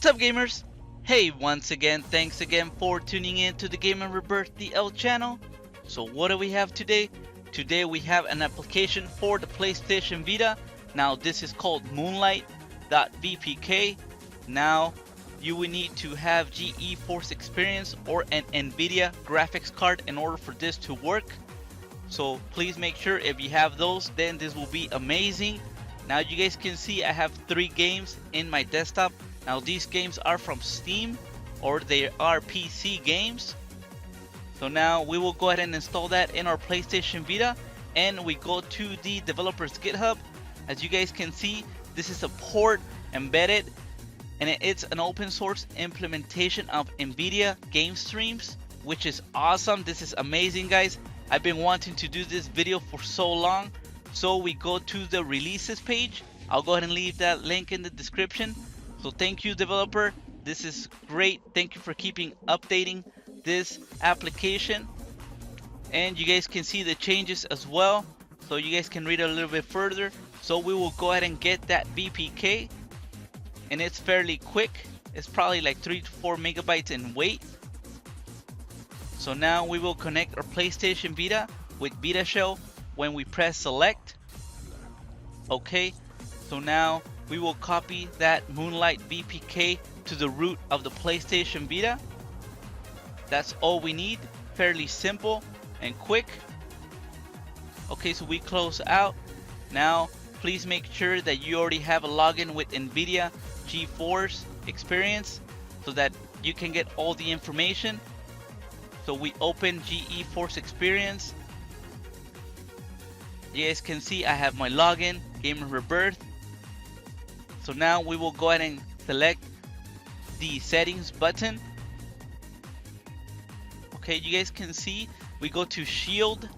What's up, gamers? Hey, once again, thanks again for tuning in to the GamersRebirthDL channel. So what do we have today? Today we have an application for the PlayStation Vita. Now this is called Moonlight.vpk. Now you will need to have GeForce Experience or an Nvidia graphics card in order for this to work. So please make sure if you have those, then this will be amazing. Now you guys can see I have 3 games in my desktop. Now these games are from Steam or they are PC games. So now we will go ahead and install that in our PlayStation Vita, and we go to the developer's GitHub. As you guys can see, this is a port embedded, and it's an open source implementation of Nvidia game streams, which is awesome. This is amazing, guys. I've been wanting to do this video for so long. So we go to the releases page. I'll go ahead and leave that link in the description. So thank you, developer. This is great. Thank you for keeping updating this application. And you guys can see the changes as well, so you guys can read a little bit further. So we will go ahead and get that VPK, and it's fairly quick. It's probably like 3 to 4 megabytes in weight. So now we will connect our PlayStation Vita with Vita Shell when we press select. Okay, so now we will copy that Moonlight VPK to the root of the PlayStation Vita. That's all we need. Fairly simple and quick. Okay, so we close out. Now please make sure that you already have a login with Nvidia GeForce Experience so that you can get all the information. So we open GeForce Experience. You guys can see I have my login, GamersRebirth. So now we will go ahead and select the settings button. Okay, you guys can see we go to Shield,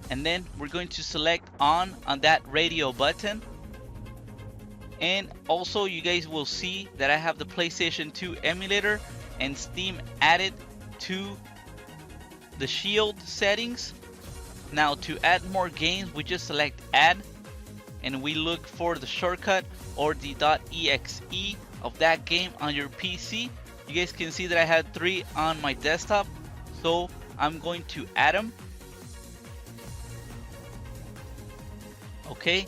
and then we're going to select on that radio button. And also you guys will see that I have the PlayStation 2 emulator and Steam added to the Shield settings. Now to add more games, we just select add, and we look for the shortcut or the .exe of that game on your PC. You guys can see that I had 3 on my desktop, so I'm going to add them. Okay,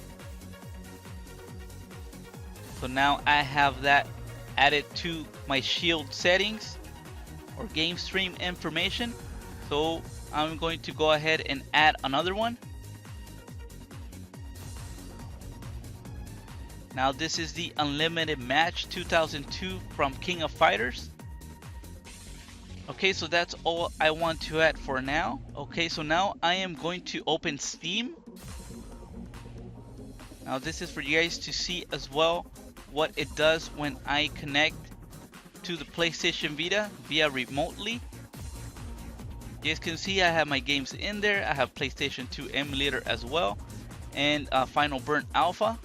so now I have that added to my Shield settings or game stream information. So I'm going to go ahead and add another one. Now this is the Unlimited Match 2002 from King of Fighters. Okay, so that's all I want to add for now. Okay, so now I am going to open Steam. Now this is for you guys to see as well what it does when I connect to the PlayStation Vita via remotely. You guys can see I have my games in there. I have PlayStation 2 emulator as well, and Final Burn Alpha.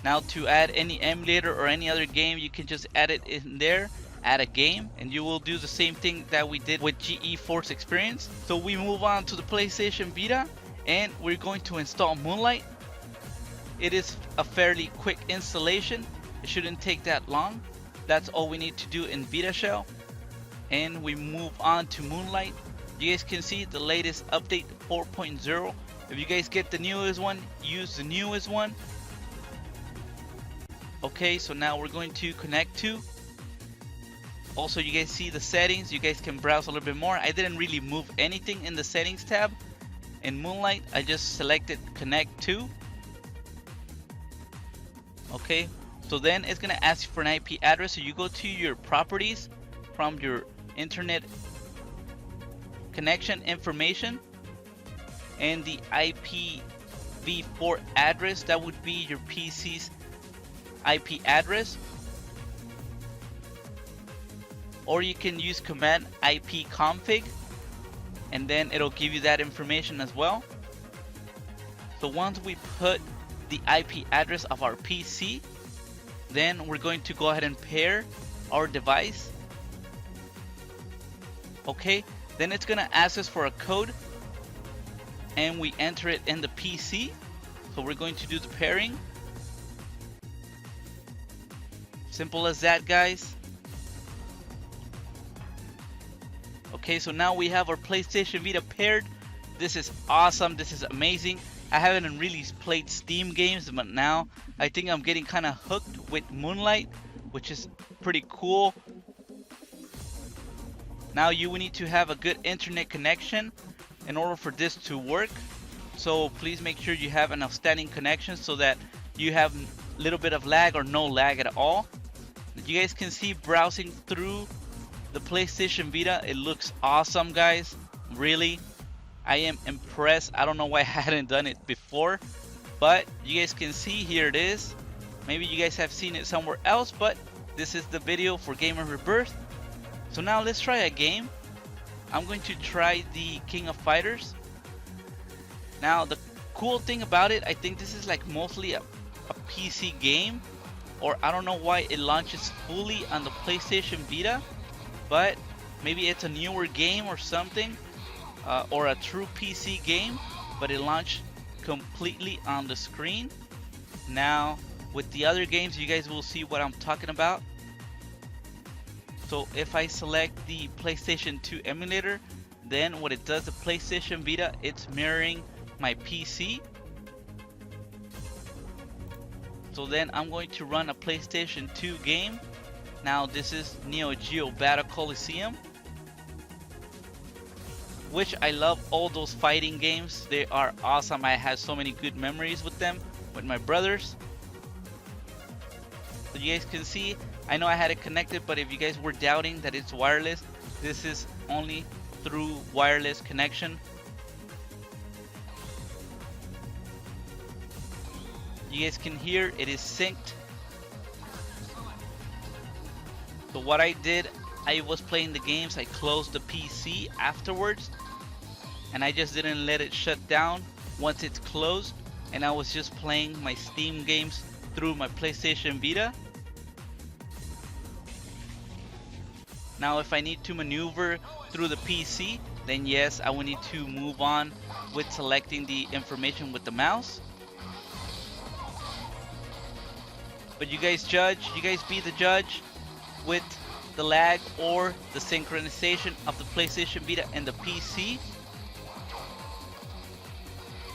Now to add any emulator or any other game, you can just add it in there, add a game, and you will do the same thing that we did with GeForce Experience. So we move on to the PlayStation Vita, and we're going to install Moonlight. It is a fairly quick installation. It shouldn't take that long. That's all we need to do in Vita Shell. And we move on to Moonlight. You guys can see the latest update 4.0. If you guys get the newest one, use the newest one. Okay, so now we're going to connect to. Also, you guys see the settings. You guys can browse a little bit more. I didn't really move anything in the settings tab. In Moonlight, I just selected connect to. Okay, so then it's gonna ask you for an IP address. So you go to your properties from your internet connection information, and the IPv4 address, that would be your PC's IP address. Or you can use command ipconfig, and then it'll give you that information as well. So once we put the IP address of our PC, then we're going to go ahead and pair our device. Okay, then it's gonna ask us for a code, and we enter it in the PC. So we're going to do the pairing. Simple as that, guys. Okay, so now we have our PlayStation Vita paired. This is awesome. This is amazing. I haven't really played Steam games, but now I think I'm getting kind of hooked with Moonlight, which is pretty cool. Now you will need to have a good internet connection in order for this to work. So please make sure you have an outstanding connection so that you have a little bit of lag or no lag at all. You guys can see browsing through the PlayStation Vita, it looks awesome, guys. Really, I am impressed. I don't know why I hadn't done it before, but you guys can see here it is. Maybe you guys have seen it somewhere else, but this is the video for Gamer Rebirth. So now let's try a game. I'm going to try the King of Fighters. Now the cool thing about it, I think this is like mostly a PC game, or I don't know why it launches fully on the PlayStation Vita, but maybe it's a newer game or something, or a true PC game, but it launched completely on the screen. Now with the other games, you guys will see what I'm talking about. So if I select the PlayStation 2 emulator, then what it does, the PlayStation Vita, it's mirroring my PC. So then I'm going to run a PlayStation 2 game. Now this is Neogeo Battle Colosseum, which I love all those fighting games. They are awesome. I had so many good memories with them, with my brothers. So you guys can see, I know I had it connected, but if you guys were doubting that it's wireless, this is only through wireless connection. You guys can hear it is synced. So what I did, I was playing the games, I closed the PC afterwards, and I just didn't let it shut down once it's closed, and I was just playing my Steam games through my PlayStation Vita. Now if I need to maneuver through the PC, then yes, I will need to move on with selecting the information with the mouse. But you guys judge, you guys be the judge with the lag or the synchronization of the PlayStation Vita and the PC.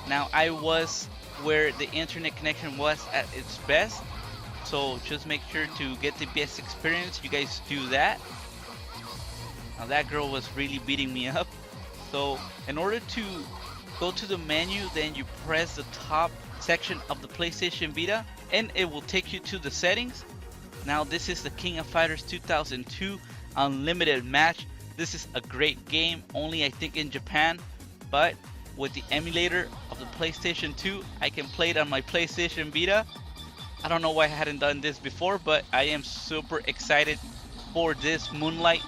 Now I was where the internet connection was at its best, so just make sure to get the best experience. You guys do that. Now that girl was really beating me up. So in order to go to the menu, then you press the top section of the PlayStation Vita and it will take you to the settings. Now this is the King of Fighters 2002 Unlimited Match. This is a great game, only I think in Japan, but with the emulator of the PlayStation 2, I can play it on my PlayStation Vita. I don't know why I hadn't done this before, but I am super excited for this Moonlight.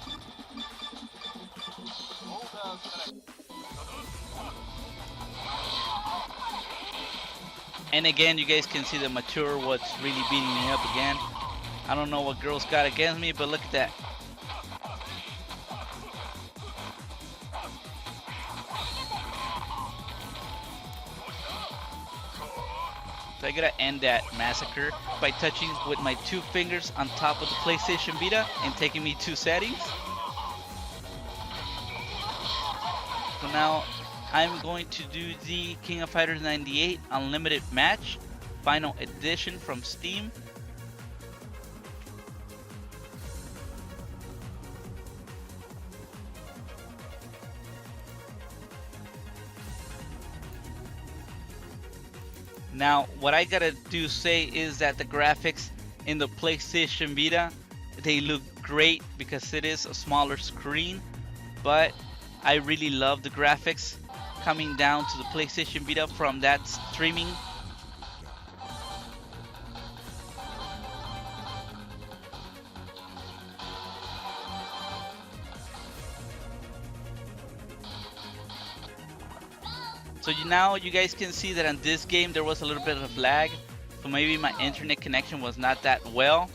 And again, you guys can see the mature what's really beating me up again. I don't know what girls got against me, but look at that. So I gotta end that massacre by touching with my two fingers on top of the PlayStation Vita and taking me to settings. So now I'm going to do the King of Fighters 98 Unlimited Match Final Edition from Steam. Now what I gotta do say is that the graphics in the PlayStation Vita, they look great because it is a smaller screen, but I really love the graphics coming down to the PlayStation Vita from that streaming. So now you guys can see that on this game there was a little bit of lag, so maybe my internet connection was not that well.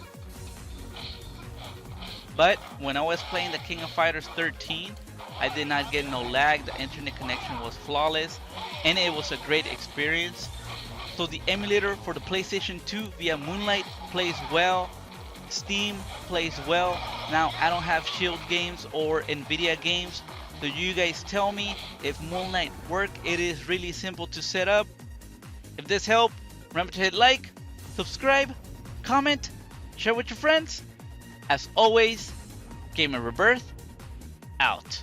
But when I was playing the King of Fighters 13, I did not get no lag, the internet connection was flawless, and it was a great experience. So the emulator for the PlayStation 2 via Moonlight plays well. Steam plays well. Now I don't have Shield games or Nvidia games, so you guys tell me if Moonlight work. It is really simple to set up. If this helped, remember to hit like, subscribe, comment, share with your friends. As always, Gamer Rebirth out.